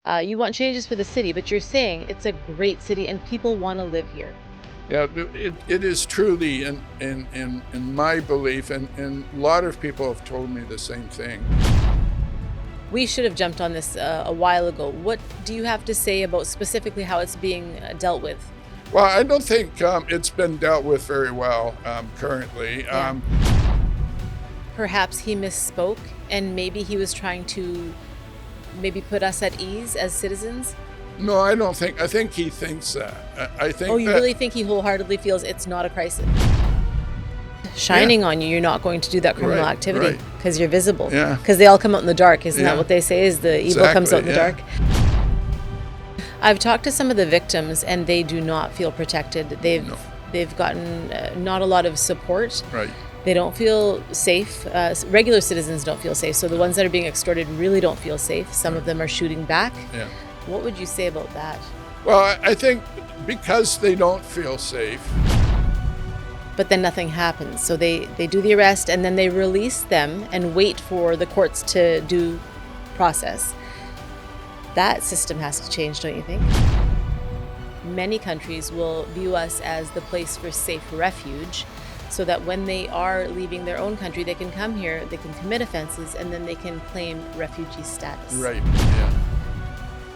You want changes for the city, but you're saying it's a great city and people want to live here. Yeah, it is truly in my belief, and a lot of people have told me the same thing. We should have jumped on this a while ago. What do you have to say about specifically how it's being dealt with? Well, I don't think it's been dealt with very well currently. Yeah. Perhaps he misspoke and maybe he was trying to put us at ease as citizens? No, I don't think. I think he thinks that. I think. Oh, you really think he wholeheartedly feels it's not a crisis? Shining on you, you're not going to do that criminal activity because you're visible. Yeah. Because they all come out in the dark. Isn't that what they say? Is the evil comes out in the dark? I've talked to some of the victims and they do not feel protected. They've gotten not a lot of support. Right. They don't feel safe. Regular citizens don't feel safe. So the ones that are being extorted really don't feel safe. Some of them are shooting back. Yeah. What would you say about that? Well, I think because they don't feel safe. But then nothing happens. So they do the arrest and then they release them and wait for the courts to do process. That system has to change, don't you think? Many countries will view us as the place for safe refuge so that when they are leaving their own country, they can come here, they can commit offenses, and then they can claim refugee status. Right, yeah.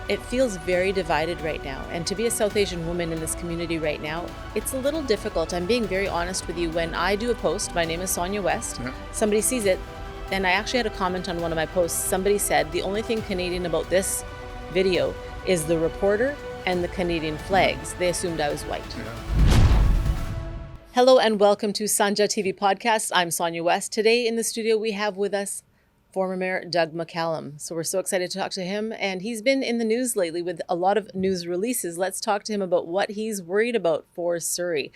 It feels very divided right now. And to be a South Asian woman in this community right now, it's a little difficult. I'm being very honest with you. When I do a post, my name is Sonia West, somebody sees it, and I actually had a comment on one of my posts. Somebody said, the only thing Canadian about this video is the reporter and the Canadian flags. They assumed I was white. Yeah. Hello and welcome to Sanjha TV podcast. I'm Sonia West. Today in the studio we have with us former Mayor Doug McCallum. So we're so excited to talk to him, and he's been in the news lately with a lot of news releases. Let's talk to him about what he's worried about for Surrey.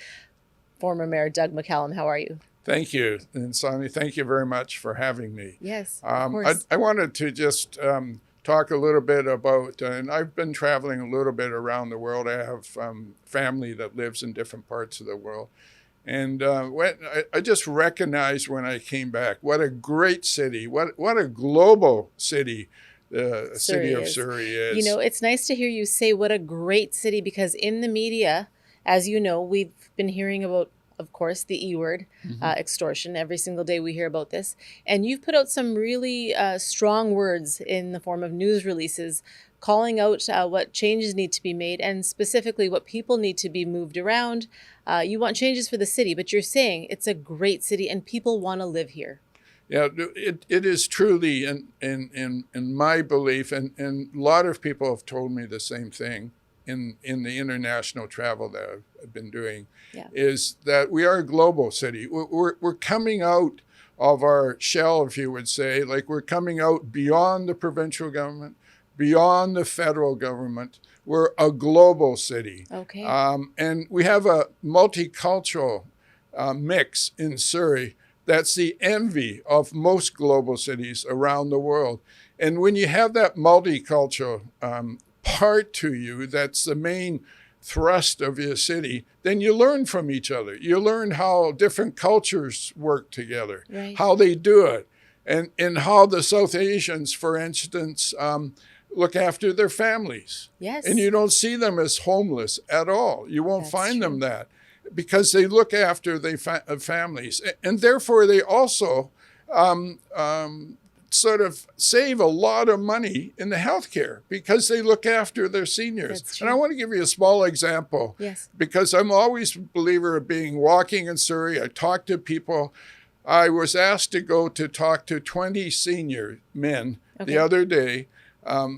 Former Mayor Doug McCallum, how are you? Thank you. And Sonia, thank you very much for having me. Yes, of course. I wanted to just talk a little bit about, and I've been traveling a little bit around the world. I have family that lives in different parts of the world. And I just recognized when I came back, what a great city, what a global city the city of Surrey is. You know, it's nice to hear you say what a great city, because in the media, as you know, we've been hearing about, of course, the E word, extortion. Every single day we hear about this. And you've put out some really strong words in the form of news releases calling out what changes need to be made and specifically what people need to be moved around. You want changes for the city, but you're saying it's a great city and people want to live here. Yeah, it is truly in my belief, and a lot of people have told me the same thing in the international travel that I've been doing, is that we are a global city. We're coming out of our shell, if you would say, like we're coming out beyond the provincial government, beyond the federal government. We're a global city. Okay. And we have a multicultural mix in Surrey that's the envy of most global cities around the world. And when you have that multicultural part to you, that's the main thrust of your city, then you learn from each other. You learn how different cultures work together, how they do it, and how the South Asians, for instance, look after their families. Yes. And you don't see them as homeless at all. You won't find them that, because they look after their families. And therefore, they also sort of save a lot of money in the healthcare because they look after their seniors. And I want to give you a small example. Yes. Because I'm always a believer of walking in Surrey. I talk to people. I was asked to go to talk to 20 senior men the other day,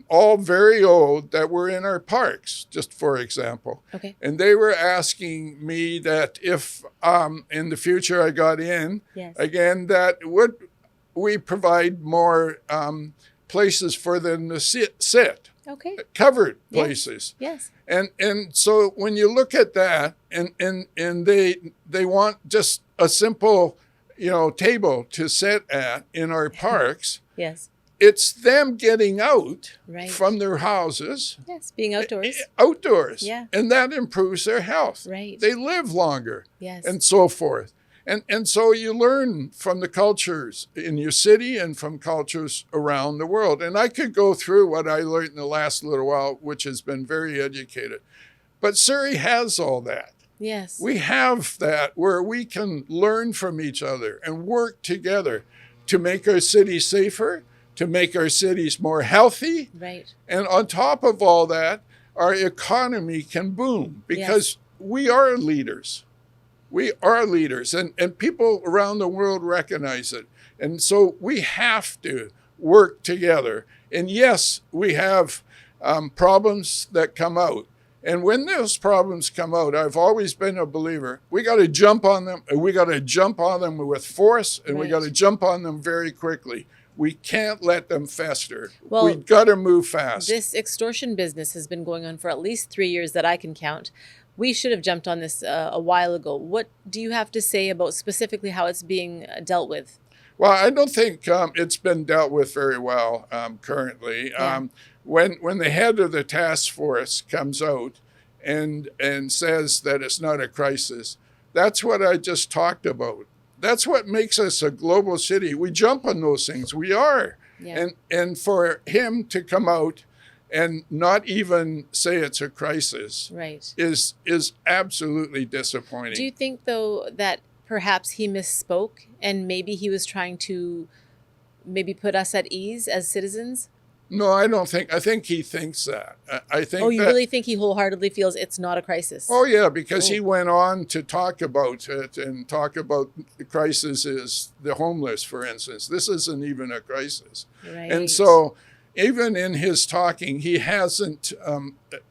all very old, that were in our parks, just for example. And they were asking me that if in the future I got in, again, that would we provide more places for them to sit. Covered places. Yes. And so when you look at that, and they want just a simple, table to sit at in our parks. Yes. It's them getting out from their houses. Yes, being outdoors. Outdoors. Yeah. And that improves their health. Right. They live longer. Yes. And so forth. And so you learn from the cultures in your city and from cultures around the world. And I could go through what I learned in the last little while, which has been very educated. But Surrey has all that. Yes. We have that where we can learn from each other and work together to make our cities safer, to make our cities more healthy. Right. And on top of all that, our economy can boom because we are leaders. We are leaders, and people around the world recognize it. And so we have to work together. And yes, we have problems that come out. And when those problems come out, I've always been a believer, we got to jump on them, and we got to jump on them with force, and we got to jump on them very quickly. We can't let them fester. Well, we've got to move fast. This extortion business has been going on for at least 3 years that I can count. We should have jumped on this a while ago. What do you have to say about specifically how it's being dealt with? Well, I don't think it's been dealt with very well currently. Yeah. When the head of the task force comes out and says that it's not a crisis, that's what I just talked about. That's what makes us a global city. We jump on those things. We are. Yeah. And for him to come out and not even say it's a crisis is absolutely disappointing. Do you think, though, that perhaps he misspoke and maybe he was trying to maybe put us at ease as citizens? No, I don't think. I think he thinks that. I think. Oh, you really think he wholeheartedly feels it's not a crisis? Oh, yeah, because he went on to talk about it and talk about the crisis is the homeless, for instance. This isn't even a crisis. Right. And so even in his talking, he hasn't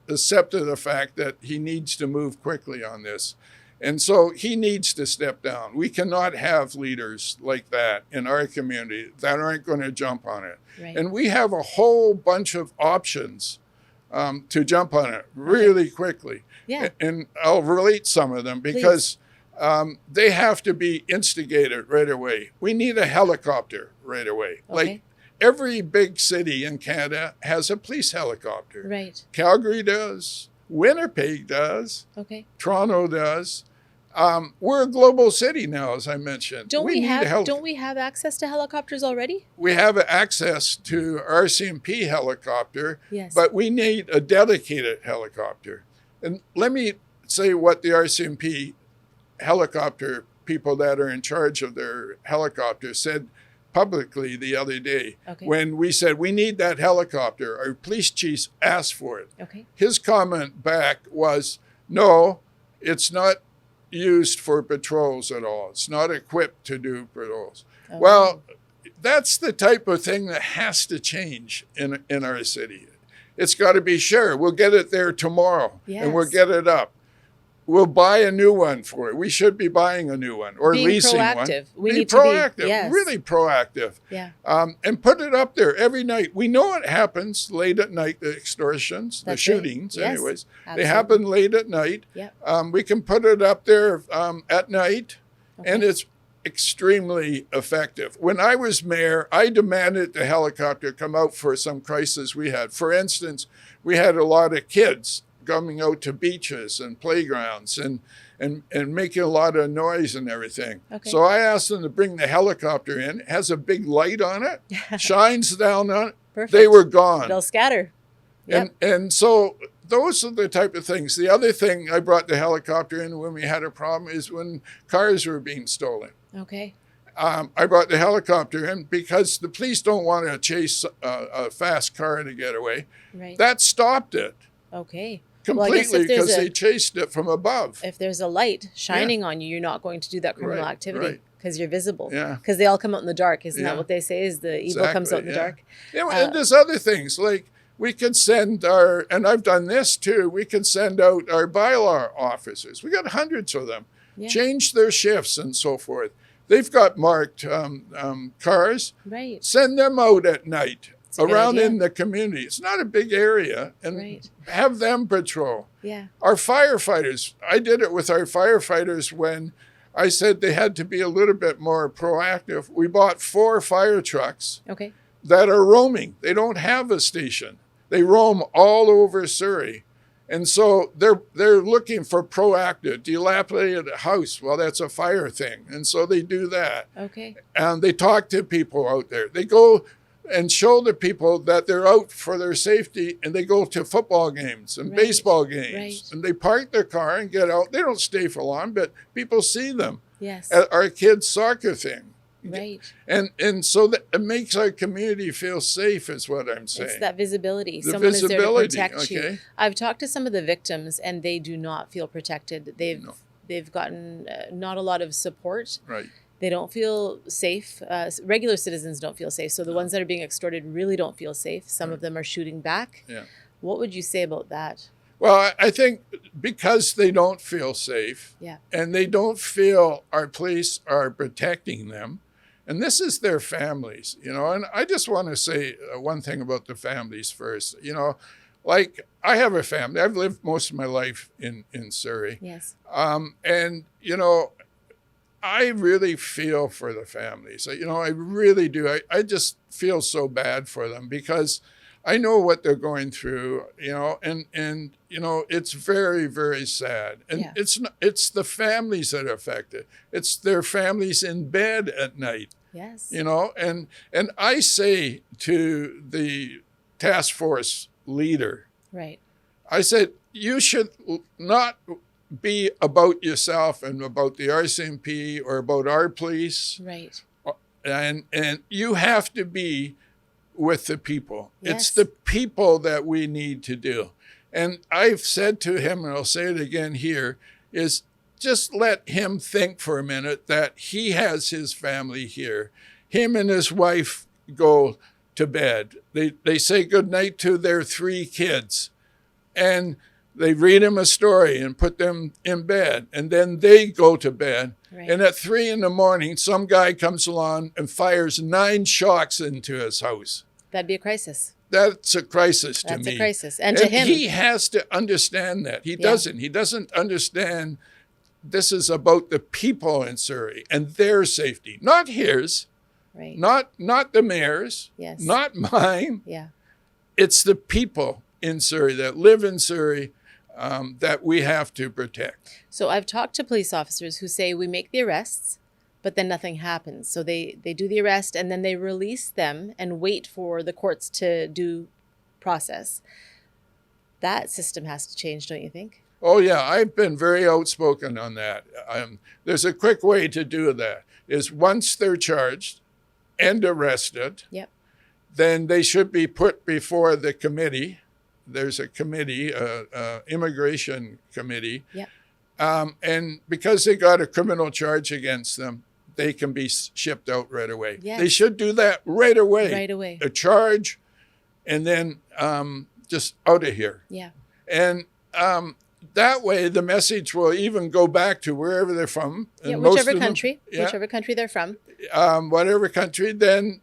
accepted the fact that he needs to move quickly on this. And so he needs to step down. We cannot have leaders like that in our community that aren't going to jump on it. Right. And we have a whole bunch of options to jump on it really quickly. Yeah. And I'll relate some of them because they have to be instigated right away. We need a helicopter right away. Okay. Like every big city in Canada has a police helicopter. Right. Calgary does. Winnipeg does. Okay. Toronto does. We're a global city now, as I mentioned. Don't we have access to helicopters already? We have access to RCMP helicopter, Yes. but we need a dedicated helicopter. And let me say what the RCMP helicopter people that are in charge of their helicopter said publicly the other day. Okay. When we said we need that helicopter. Our police chief asked for it. Okay. His comment back was, no, it's not used for patrols at all. It's not equipped to do patrols. Okay. Well, that's the type of thing that has to change in our city. It's got to be sure. We'll get it there tomorrow, and we'll Yes. get it up. We'll buy a new one for it. We should be buying a new one or Being leasing proactive. one. We be need proactive, to be, yes. really proactive. Yeah. And put it up there every night. We know it happens late at night, the extortions, That's the right. shootings Yes, anyways. absolutely. They happen late at night. Yep. We can put it up there at night, and Okay. it's extremely effective. When I was mayor, I demanded the helicopter come out for some crisis we had. For instance, we had a lot of kids coming out to beaches and playgrounds and making a lot of noise and everything. Okay. So I asked them to bring the helicopter in. It has a big light on it, shines down on it. Perfect. They were gone. They'll scatter. Yep. And so those are the type of things. The other thing I brought the helicopter in when we had a problem is when cars were being stolen. Okay. I brought the helicopter in because the police don't want to chase a fast car to get away. Right. That stopped it Okay. Well, I guess completely if there's because they chased it from above. If there's a light shining on you, you're not going to do that criminal Right, activity right. because you're visible. Yeah. Because they all come out in the dark. Isn't Yeah. that what they say? Is the evil comes out in the dark? Yeah, and there's other things like we could send and I've done this too, we can send out our bylaw officers. We got hundreds of them. Yeah. Change their shifts and so forth. They've got marked cars. Right. Send them out at night It's a good around idea. in the community. It's not a big area. And Right. have them patrol. Yeah. Our firefighters, I did it with our firefighters when I said they had to be a little bit more proactive. We bought 4 fire trucks Okay. that are roaming. They don't have a station. They roam all over Surrey. And so they're looking for proactive, dilapidated house. Well, that's a fire thing. And so they do that. Okay. And they talk to people out there. They go and show the people that they're out for their safety, and they go to football games and baseball games. And they park their car and get out. They don't stay for long, but people see them. Yes. At our kids' soccer thing. Right. And so that it makes our community feel safe is what I'm saying. It's that visibility. The Someone visibility, is there to protect you. I've talked to some of the victims, and they do not feel protected. They've gotten not a lot of support. Right. They don't feel safe. Regular citizens don't feel safe. So the ones that are being extorted really don't feel safe. Some of them are shooting back. Yeah. What would you say about that? Well, I think because they don't feel safe, Yeah. and they don't feel our police are protecting them, and this is their families, and I just want to say one thing about the families first. Like I have a family. I've lived most of my life in Surrey. Yes. And, I really feel for the families. I really do. I just feel so bad for them because I know what they're going through, and it's very, very sad. And it's the families that are affected. It's their families in bed at night. Yes. And I say to the task force leader, right. I said, you should not be about yourself and about the RCMP or about our police. Right. And you have to be with the people. Yes. It's the people that we need to do. And I've said to him, and I'll say it again here, is just let him think for a minute that he has his family here. Him and his wife go to bed. They say goodnight to their 3 kids. And they read him a story and put them in bed. And then they go to bed. Right. And at 3 a.m, some guy comes along and fires 9 shots into his house. That'd be a crisis. That's a crisis to me. That's a crisis. And to him. He has to understand that. He doesn't. He doesn't understand this is about the people in Surrey and their safety, not his, right. not the mayor's, yes. not mine. Yeah. It's the people in Surrey that live in Surrey that we have to protect. So I've talked to police officers who say we make the arrests, but then nothing happens. So they do the arrest and then they release them and wait for the courts to do process. That system has to change, don't you think? Oh, yeah. I've been very outspoken on that. There's a quick way to do that, is once they're charged and arrested, yep. then they should be put before the committee. There's a committee, immigration committee. Yep. And because they got a criminal charge against them, they can be shipped out right away. Yes. They should do that right away. Right away. A charge, and then just out of here. Yeah. And that way, the message will even go back to wherever they're from. Yeah, and whichever country they're from. Whatever country, then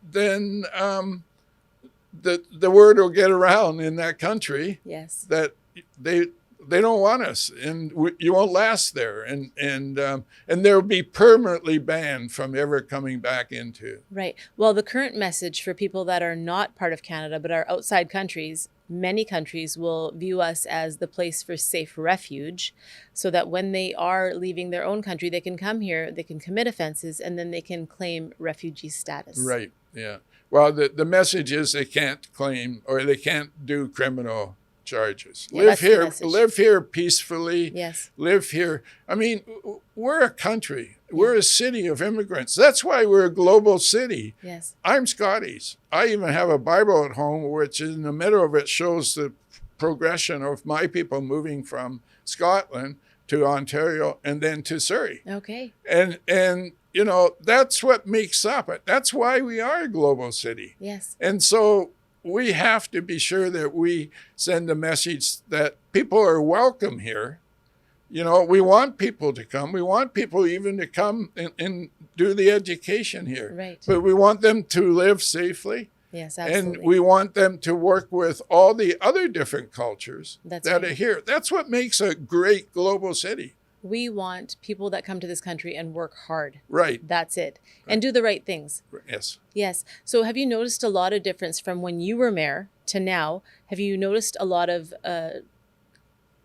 the word will get around in that country. Yes. That they don't want us, and you won't last there, and they'll be permanently banned from ever coming back into. Right. Well, the current message for people that are not part of Canada but are outside countries, many countries will view us as the place for safe refuge, so that when they are leaving their own country, they can come here, they can commit offenses, and then they can claim refugee status. Right. Yeah. Well, the message is they can't claim or they can't do criminal charges. Yeah, live here peacefully. Yes. Live here. I mean, we're a country. We're a city of immigrants. That's why we're a global city. Yes. I'm Scottish. I even have a Bible at home, which in the middle of it shows the progression of my people moving from Scotland to Ontario and then to Surrey. Okay. And that's what makes up it. That's why we are a global city. Yes. And so we have to be sure that we send a message that people are welcome here. We want people to come. We want people even to come and do the education here. Right. But we want them to live safely. Yes, absolutely. And we want them to work with all the other different cultures that right. are here. That's what makes a great global city. We want people that come to this country and work hard. Right. That's it. Right. And do the right things. Yes. Yes. So have you noticed a lot of difference from when you were mayor to now? Have you noticed a lot of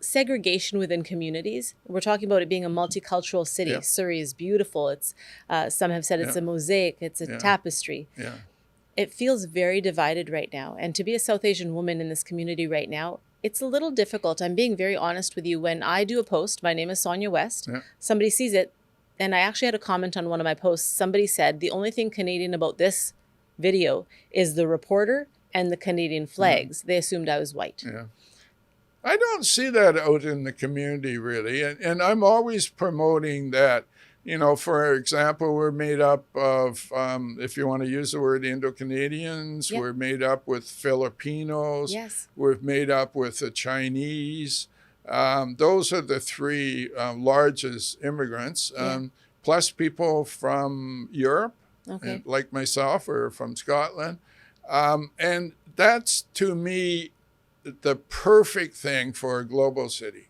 segregation within communities. We're talking about it being a multicultural city. Yeah. Surrey is beautiful. It's some have said it's a mosaic. It's a tapestry. Yeah. It feels very divided right now. And to be a South Asian woman in this community right now, it's a little difficult. I'm being very honest with you. When I do a post, my name is Sonia West, somebody sees it, and I actually had a comment on one of my posts. Somebody said, the only thing Canadian about this video is the reporter and the Canadian flags. They assumed I was white. Yeah. I don't see that out in the community, really. And I'm always promoting that. You know, for example, we're made up of, if you want to use the word, Indo-Canadians. We're made up with Filipinos. We're made up with the Chinese. Those are the three largest immigrants, plus people from Europe, like myself, or from Scotland. And that's, to me, the perfect thing for a global city.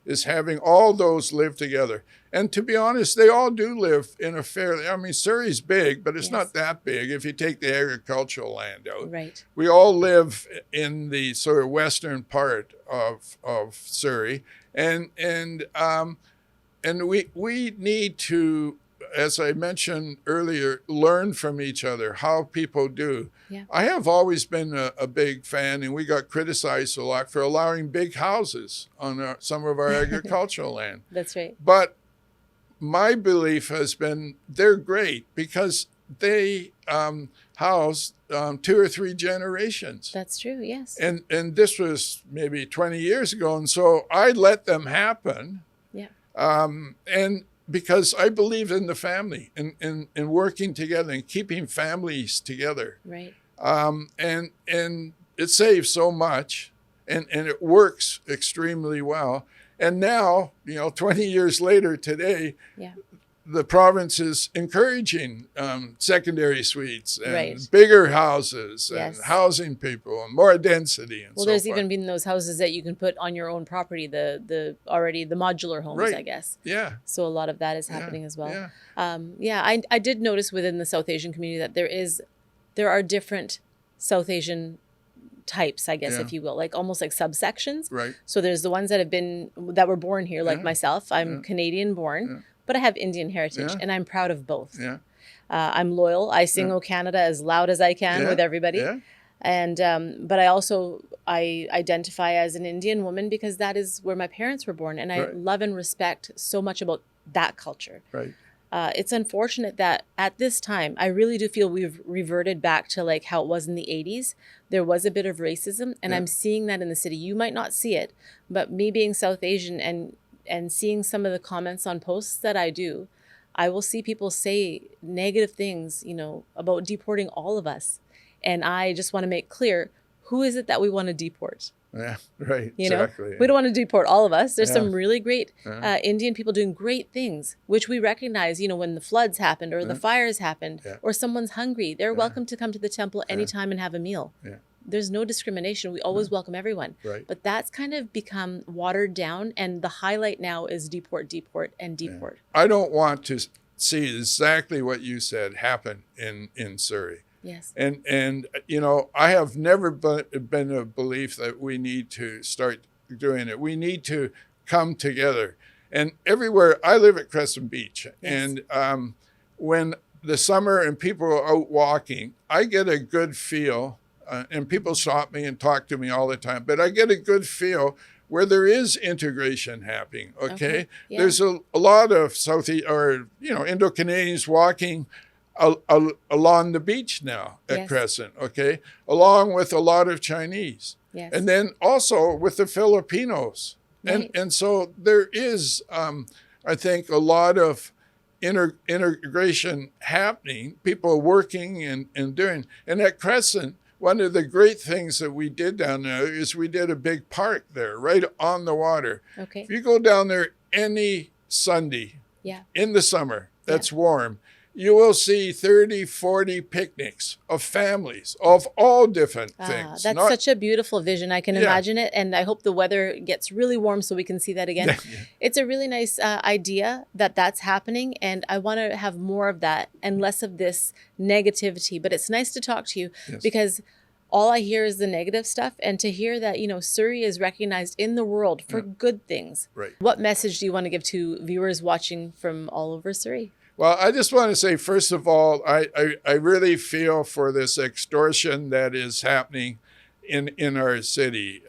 Is having all those live together. And to be honest, they all do live in a fairly, I mean, Surrey's big, but it's not that big if you take the agricultural land out. We all live in the sort of western part of Surrey. And we need to, as I mentioned earlier, learn from each other how people do. I have always been a big fan, and we got criticized a lot for allowing big houses on some of our agricultural land. That's right. But my belief has been they're great because they house 2 or 3 generations. That's true, yes. And this was maybe 20 years ago, and so I let them happen. And because I believe in the family and working together and keeping families together. And it saves so much, and it works extremely well. And now, 20 years later today, the province is encouraging secondary suites and bigger houses and housing people and more density and so forth. Well, there's even been those houses that you can put on your own property, the modular homes, I guess. So a lot of that is happening as well. I did notice within the South Asian community that there are different South Asian types, I guess, if you will, like almost like subsections. So there's the ones that were born here, like myself. I'm Canadian born. But I have Indian heritage, and I'm proud of both. I'm loyal. I sing "O Canada" as loud as I can with everybody. And but I identify as an Indian woman because that is where my parents were born, and I love and respect so much about that culture. It's unfortunate that at this time, I really do feel we've reverted back to like how it was in the 80s. There was a bit of racism, and I'm seeing that in the city. You might not see it, but me being South Asian and seeing some of the comments on posts that I do, I will see people say negative things, about deporting all of us. And I just want to make clear, who is it that we want to deport? Exactly. We don't want to deport all of us. There's some really great Indian people doing great things, which we recognize, when the floods happened or the fires happened or someone's hungry, they're welcome to come to the temple anytime and have a meal. There's no discrimination. We always welcome everyone. But that's kind of become watered down, and the highlight now is deport, and deport. I don't want to see exactly what you said happen in Surrey. And I have never been of belief that we need to start doing it. We need to come together. And everywhere, I live at Crescent Beach, and when the summer and people are out walking, I get a good feel. And people stop me and talk to me all the time, but I get a good feel where there is integration happening. There's a lot of Indo-Canadians walking along the beach now at Crescent. Along with a lot of Chinese, and then also with the Filipinos, and so there is, I think, a lot of integration happening. People working and doing, and at Crescent. One of the great things that we did down there is we did a big park there, right on the water. If you go down there any Sunday in the summer that's warm, you will see 30, 40 picnics of families of all different things. That's such a beautiful vision. I can imagine it. And I hope the weather gets really warm so we can see that again. It's a really nice idea that's happening. And I want to have more of that and less of this negativity. But it's nice to talk to you because all I hear is the negative stuff. And to hear that, you know, Surrey is recognized in the world for good things. Right. What message do you want to give to viewers watching from all over Surrey? Well, I just want to say, first of all, I really feel for this extortion that is happening in our city.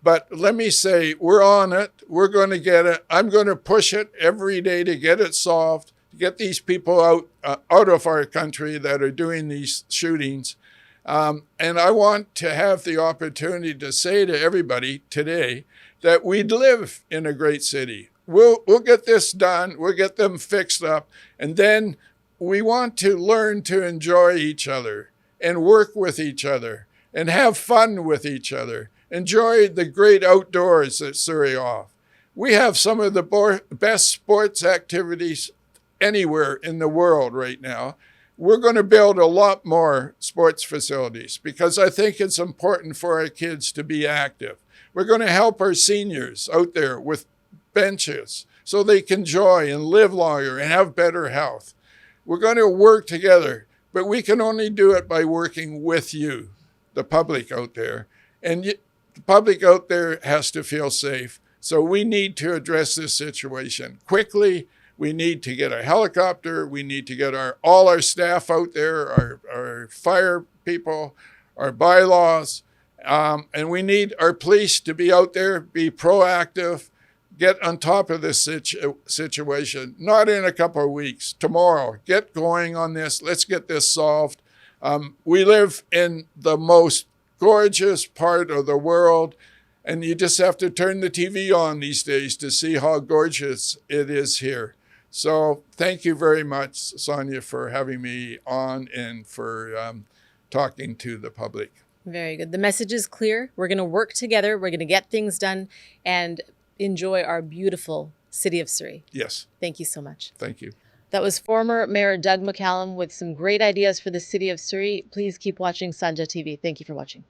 But let me say, we're on it. We're going to get it. I'm going to push it every day to get it solved, to get these people out of our country that are doing these shootings. And I want to have the opportunity to say to everybody today that we live in a great city. We'll get this done. We'll get them fixed up. And then we want to learn to enjoy each other and work with each other and have fun with each other. Enjoy the great outdoors that Surrey offers. We have some of the best sports activities anywhere in the world right now. We're going to build a lot more sports facilities because I think it's important for our kids to be active. We're going to help our seniors out there with benches so they can enjoy and live longer and have better health. We're going to work together, but we can only do it by working with you, the public out there. And the public out there has to feel safe. So we need to address this situation quickly. We need to get a helicopter. We need to get all our staff out there, our fire people, our bylaws. And we need our police to be out there, be proactive, get on top of this situation, not in a couple of weeks, tomorrow. Get going on this. Let's get this solved. We live in the most gorgeous part of the world, and you just have to turn the TV on these days to see how gorgeous it is here. So thank you very much, Sonia, for having me on and for talking to the public. Very good. The message is clear. We're going to work together. We're going to get things done and enjoy our beautiful city of Surrey. Yes. Thank you so much. Thank you. That was former Mayor Doug McCallum with some great ideas for the city of Surrey. Please keep watching Sanjha TV. Thank you for watching.